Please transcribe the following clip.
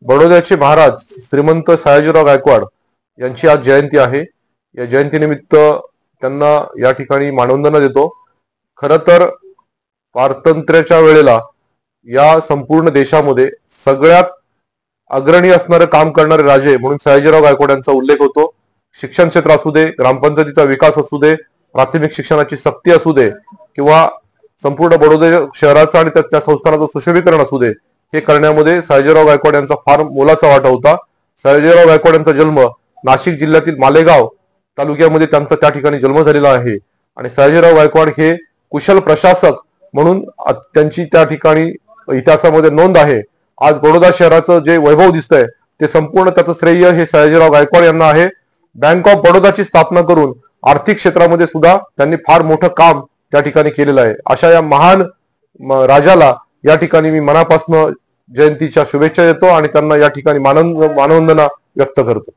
बडोद्याचे महाराज श्रीमंत सयाजीराव गायकवाड यांची आज जयंती आहे। या जयंतीनिमित्त त्यांना या ठिकाणी मानवंदना देतो। खरं तर स्वातंत्र्याच्या वेळेला या संपूर्ण देशामध्ये सगळ्यात अग्रणी असणारे काम करणारे राजे म्हणून सयाजीराव गायकवाड यांचा उल्लेख होतो। शिक्षण क्षेत्र असू दे, ग्रामपंचायतीचा विकास असू दे, प्राथमिक शिक्षणाची सक्ती असू दे किंवा संपूर्ण बडोदा शहराचा आणि त्या संस्थानाचं सुशोभीकरण असू दे, हे करण्यामध्ये सयाजीराव गायकवाड यांचा फार मोलाचा वाटा होता। सयाजीराव गायकवाड यांचा जन्म नाशिक जिल्ह्यातील मालेगाव तालुक्यामध्ये त्यांचा त्या ठिकाणी जन्म झालेला आहे आणि सयाजीराव गायकवाड हे कुशल प्रशासक म्हणून त्यांची त्या ठिकाणी इतिहासामध्ये नोंद आहे। आज बडोदा शहराचं जे वैभव दिसतंय ते संपूर्ण त्याचं श्रेय हे सयाजीराव गायकवाड यांना आहे। बँक ऑफ बडोदाची स्थापना करून आर्थिक क्षेत्रामध्ये सुद्धा त्यांनी फार मोठं काम त्या ठिकाणी केलेलं आहे। अशा या महान राजाला या ठिकाणी मी मनापासून जयंतीच्या शुभेच्छा देतो आणि त्यांना या ठिकाणी मानवंदना व्यक्त करतो।